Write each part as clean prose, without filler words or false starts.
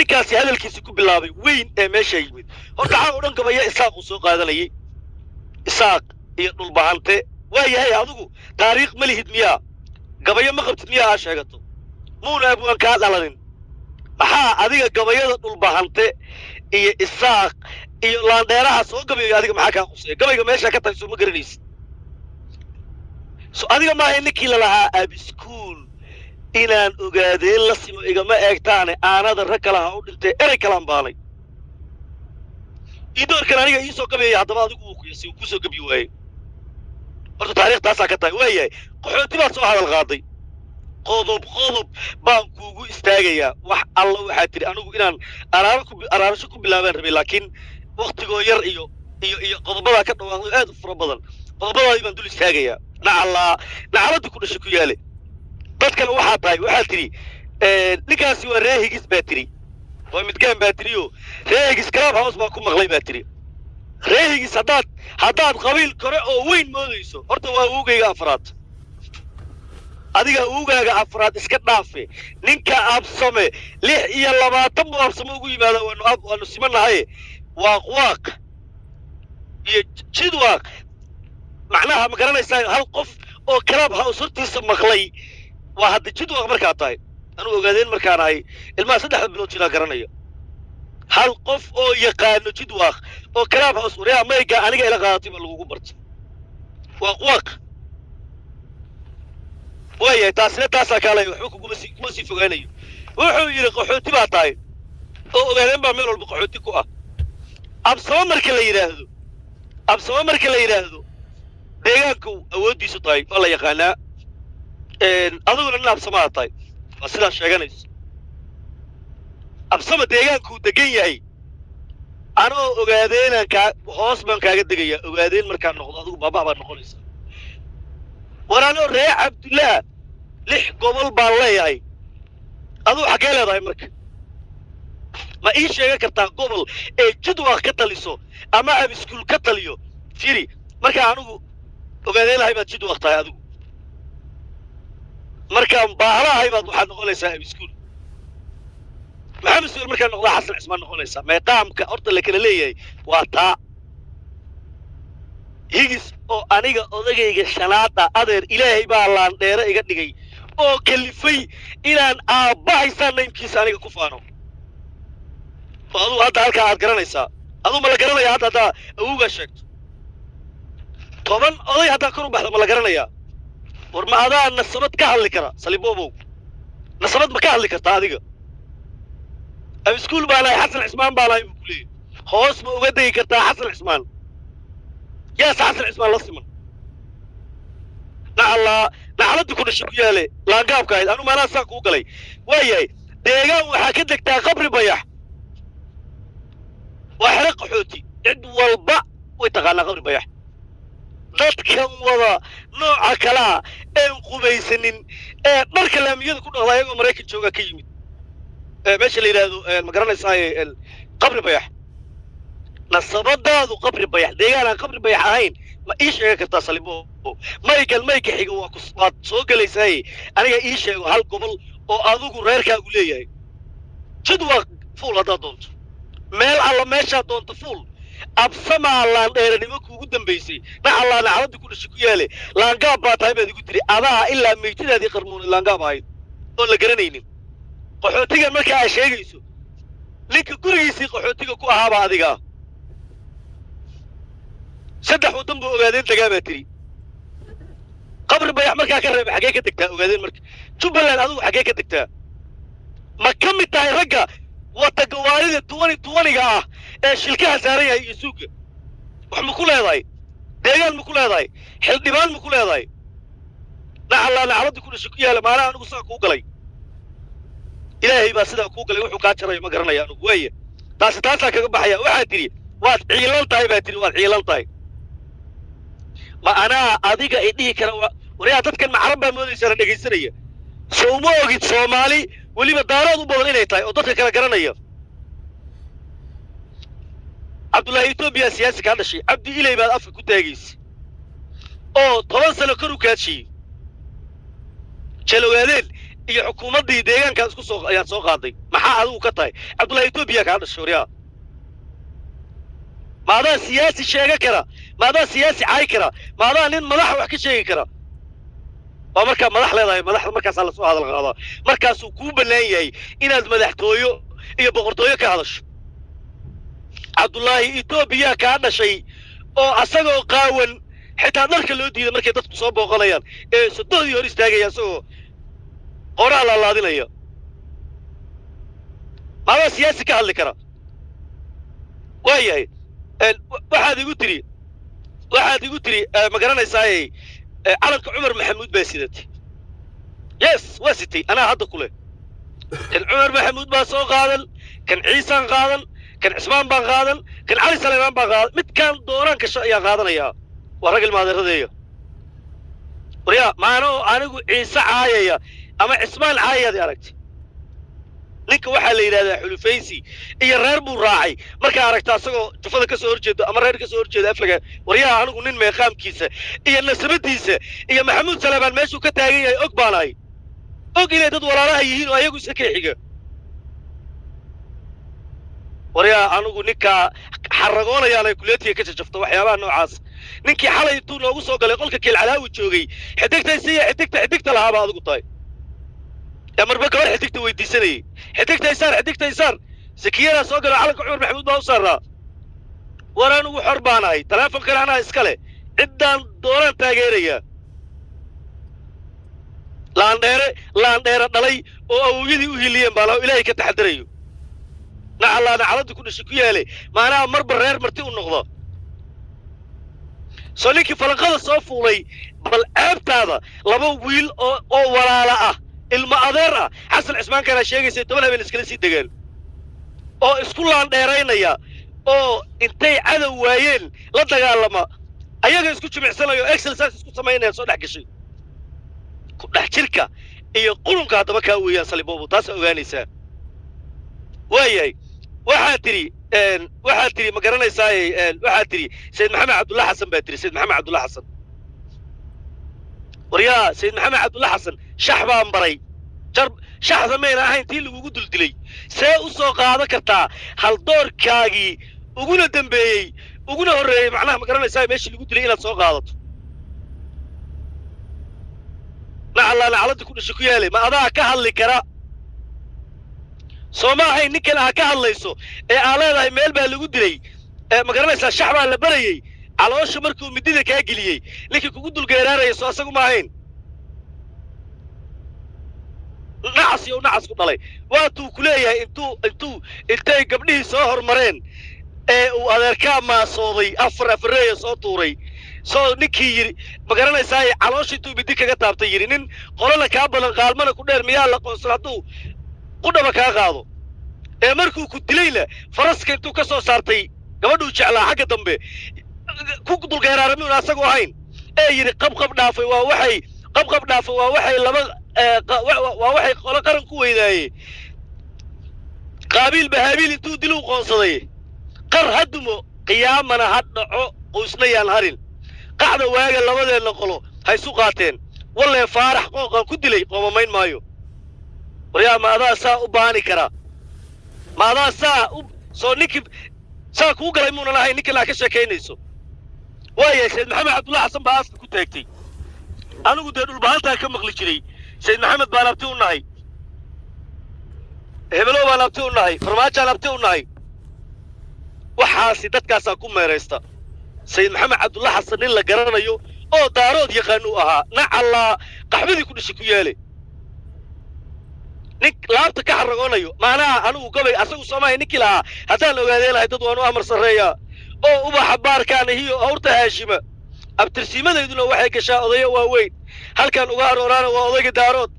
ninkaasi hadalkiisa ku bilaabay weyn ee meesha yimid horta caawa dhan gabaya isaaq uu soo qaadanayay isaaq iyo dhulbahante waayahay adigu taariikh ma lihid miyaa gabayo ma qabtid miyaa aa sheegato muuna abwaan kaa dhalanin maxaa adiga gabayada dhulbahante iyo isaaq iyo laandheeraha soo gabayo adiga maxaa kaa quseeya gabayga meesha ka tahay soo ma garanaysid so adiga maahay ninkii lalahaa abiskuul inaan ogaadeen la simo igama eegtaane aanada rag kalaha u dhintay erey kalaan baalay idoorkan aniga ii soo gabayaya haddaba adigu uu kuyasi uu ku soo gabi waayey horta taariikhtaasaa ka tahay waayahay qaxooti baad soo hadal qaaday qodob baan kuugu istaagayaa wax alla waxaa tiri anigu inaan araarasho ku bilaabaan rabay laakiin waktigoo yar iyo qodobadaa ka dhawaaqday aad u fara badan qodobadaadii baan dul istaagayaa nacalada ku dhashay ku yaale dadkana waxaa tiri ninkaasi waa ree higis baa tiri waa midgaan baa tiriyo ree higis club house baa ku maqlay baa tiri ree higis haddaad qabiil kore oo weyn moodayso horta waa uugayga afraad adiga uugaaga afraad iska dhaafe ninka absame 26 buu absame ugu yimaada waanu simanahay waaq iyo jidwaaq macnaha ma garanaysaa hal qof oo club house hortiisa maqlay waa hadda jidwaaq markaa tahay anu ogaadeen markaan ahay ilmaha 3 bilood jiraa garanaya hal qof oo yaqaano jidwaaq oo club house wareega mayga aniga ila qaadatay baa lagugu bartay waaq waayahay taasina taasaa kaalay waxba kuma sii fogaanayo wuxuu yidhi qaxooti baa tahay oo ogaadeen baa meel walba qaxooti ku ah absamo marka la yidhaahdo deegaanku awooddiisu tahay waa la yaqaanaa adiguna nin absamaha tahay waa sidaa sheeganayso absama deegaankuu degan yahay anoo ogaadeenaan hoos baan kaaga degayaa ogaadeen markaan noqdo adigu baabaa baad noqonaysaa waraanoo ree cabdullaah 6 gobol baan leeyahay aduu xaggee leedahay marka ma ii sheegan kartaa gobol ee jidwaaq ka taliso ama abiskuul ka taliyo firi markaa anigu ogaadeen lahay baad jidwaaq tahay adigu markaan baahalahay baad waxaad noqonaysaa abiskuul maxamed suur markaan noqdaa xasan cismaan noqonaysaa meeqaamka horta la kala leeyahay waa taa higis oo aniga odagayga shanaada adeer ilaahay baa laandheere iga dhigay oo kalifay inaan aabbahaysaan naymkiisa aniga ku faano oo aduu hadda halkaa aad garanaysaa aduu ma la garanaya haddaa awowgaa sheegto 10 oday haddaa kor u baxda ma la garanayaa war ma adaa nasabad ka hadli kara saliboobow nasabad ma ka hadli kartaa adiga abiskuul baa lahay xasan cismaan baa lahay buu ku leeyahy hoos ma uga degi kartaa xasan cismaan yaase xasan cismaan la siman nacalada ku dhashay ku yaale laangaabka ahayd anu maanaa saa kuu galay waayahay deegaan waxaa ka degtaa qabri bayax waa xero qaxooti cid walba way taqaanaa qabri bayax dadkan wada nooca kalaa een qubaysanin ee dharka laamiyada ku dhaqda ayagoo maraykan joogaa ka yimid meesha la yidhaahdo ma garanaysaa qabri bayax nasabadaadu qabri bayax deegaan aan qabri bayax ahayn ma ii sheegan kartaa salibo mayga xiga waad soo gelaysaa aniga ii sheego hal gobol oo adigu reerkaagu leeyahay jidwaaq fuul haddaad doonto meel alla meeshaad doonto fuul absamaa laandheeranimo kuugu dambaysay nacalada ku dhashay ku yaale laangaab baa tahay baad igu tiri adaa ilaa meytidaadii qarmuunay laangaab ahayd oon la garanaynin qaxootigan markaa aa sheegayso ninka gurigiisii qaxootiga ku ahaabaa adigaa 3 waddan buu ogaadeen degaa baa tiri qabri bayax markaa ka reeba xaggee ka degtaa ogaadeen marka jubbaland adigu xaggee ka degtaa ma ka mid tahay ragga wata gawaarida 2020ga ah ee shilkaha saaran yahay iyo suuga wax ma ku leedahay deegaan ma ku leedahay xildhibaan ma ku leedahay nacalada ku dhashay ku yaala maanaha anigu saa kuu galay ilaahay baa sidaa kuu galay wuxuu kaa jarayo ma garanaya anigu weeye taasaa kaga baxaya waxaa tiri waad ciilan tahay baa tiri waad ciilan tahay ma anaa adiga ay dhihi kara waryaa dadkan macrab baa moodaysaa la dhegaysanaya soo uma ogid soomaali weliba daaraad u badan inay tahay oo dadka kala garanaya cabdullaahi etoobiya siyaasi kaa dhashay cabdi ilay baad afka ku taagaysa oo 10 sano kor u kaadshiyey jalogaadeen iyo xukuumaddii deegaankaas ku soo ayaad soo qaaday maxaa adigu ka tahay cabdullaahi etoobiya kaa dhashay waryaa maadaa siyaasi sheega kara maadaa siyaasi caayi kara maadaa nin madaxa wax ka sheegi kara waa markaa madax leedahay madaxda markaasaa lasoo hadal qaadaa markaasuu kuu bannaan yahay inaad madaxtooyo iyo boqortooyo ka hadasho cabdullaahi etoobiya kaa dhashay oo asagoo qaawan xitaa dharka loo diiday markay dadku soo booqanayaan ee sodohdii hor istaagaya asagoo qoraha laalaadinaya maadaa siyaasi ka hadli kara waayahay waxaad igu tiri ma garanaysaaye calanka cumar maxamuud baa sidatay yes waa sitay anaa hadda ku leh kan cumar maxamuud baa soo qaadan kan ciisaan qaadan kan cismaan baan qaadan kan cali saleymaan baan qaadan midkaan doonaan kasho ayaa qaadanayaa waa rag ilmaadeeradeeya waryaa maano anigu ciise caayaya ama cismaan caayayaad aragtay ninka waxaa la yidhahdaa xulufaysi iyo reer buu raacay markaa aragta asagoo jufada ka soo horjeedo ama reer ka soo horjeeda aflaga waryaha anigu nin meeqaamkiisa iyo nasabadiisa iyo maxamuud salebaan meeshuu ka taagan yahay og baanahay og inay dad walaalaha yihiin oo ayagu iska kee xiga waryaha anigu ninkaa xaragoonayaanay kuleetiga ka jajafto waxyaabaha noocaas ninkii xalay intuu noogu soo galay qolka keelcalaawi joogay xidigtaysiiya xidigta lahaaba adigu tahay marba gabar xidigta weydiisanayay xidigtaysaar sakiyadaa soo galo calanka cumar maxamuud baa u saaraa war anigu xor baanahay teleefonkana anaa iska leh ciddaan doonaan taageerayaa laandheere dhalay oo awowyadii u hiliyeen baa laho ilaahay ka taxadarayo nacallaa nacaladii ku dhashay ku yaale maanaha marba reer marti u noqdo soo ninkii falanqada soo fuulay bal ceebtaada laba wiil oo walaala ah ilma adeer ah xasan cismaankaana sheegaysay 10 habeen iskala sii degaan oo isku laandheeraynaya oo intay cadow waayeen la dagaalama ayaga isku jimicsanayo exercise isku samaynaya soo dhex gashay ku dhex jirka iyo qulunka haddaba kaa weeyaan saliboobo taas ogaanaysaa waayahay waxaa tiri ma garanaysaa waxaa tiri sayid maxamed cabdullahi xasan baa tiri sayid maxamed cabdullahi xasan waryaa sayid maxamed cabdullahi xasan shax baan baray shaxda mayna ahayn tii lagugu duldilay see u soo qaadan kartaa haldoorkaagii uguna dambeeyey uguna horreeyey macnaha ma garanaysaa meeshii lagu dilay inaad soo qaadato nacallaa nacaladii ku dhashay ku yaalay ma adaa ka hadli kara soo ma ahayn ninkan aa ka hadlayso ee aa leedahay meel baa lagu dilay ma garanaysaa shax baa la barayey caloosha markuu midida kaa geliyey ninkii kugu dulgeeraaraya soo asagu ma ahayn nacas iyo nacas ku dhalay waatuu ku leeyahay intay gabdhihii soo hormareen ee uu adeerkaa maasooday afareeya soo tuuray soo ninkii yidhi ma garanaysaa caloosha intuu midi kaga taabtay yidhi nin qolana kaa badan qaalmana ku dheer miyaa la qoonsan hadduu qudhaba kaa qaado ee markuu ku dilayna faraska intuu ka soo saartay gabadhuu jeclaa xagga dambe ku dulgeeraaramiun asagu ahayn ee yidhi qabqab dhaafay waa waxay laba waa waxay qolo qaran ku weydaaye qaabiil bahaabiil intuu diluu qoonsaday qar ha dumo qiyaamana ha dhaco qoysna yaan harin qacda waaga labadeenna qolo ha isu qaateen wallee faarax qooqan ku dilay qoomamayn maayo waryaa ma adaa saa u baani karaa ma adaa soo ninkii saa kuu galay muunan ahayn ninka laa ka sheekaynayso waayahay sayid maxamed cabdullahi xasan baa aaska ku taagtay anigu dee dhulbahantaa ka maqli jiray sayid maxamed baan abti u nahay hebelow baan abti u nahay farmaajaan abti u nahay waxaasi dadkaasaa ku meeraysta sayid maxamed cabdullahi xasan nin la garanayo oo daarood yaqaan uu ahaa nacallaa qaxbadii ku dhashay ku yaale nin laabta ka xaragoonayo maanaha anigu gobay asagu soomahay ninkii lahaa haddaan ogaadeen lahay dad waan u amar sarreeyaa oo ubaxa baarkaan ahiyo hawrta haashima abtirsiimadayduna waxay gashaa odayo waaweyn halkan uga arooraana waa odayga daarood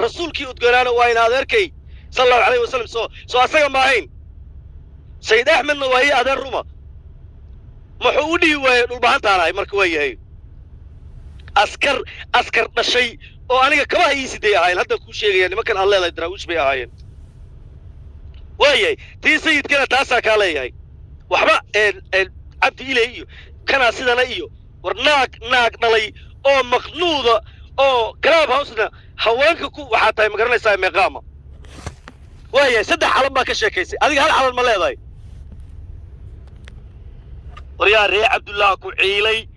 rasuulkii udgoonaana waa ina adeerkay sal allahu alayhi wasalam soo asaga ma ahayn sayid axmedna waa ii adeer ruma muxuu u dhihi waayey dhulbahantaanahay marka waa yahay askar dhashay oo aniga kabaha ii siday ahaayeen hadda kuu sheegaya nimankan aad leedahay daraawiish bay ahaayeen waayahay tii sayidkana taasaa kaa leeyahay waxba cabdi iley iyo kanaa sidana iyo war naag dhalay oo maqnuuda oo club house-na haweenka ku waxaa tahay ma garanaysaa meeqaama waayahay 3 calan baa ka sheekaysay adiga hal calan ma leedahay waryaa ree cabdullah ku ciilay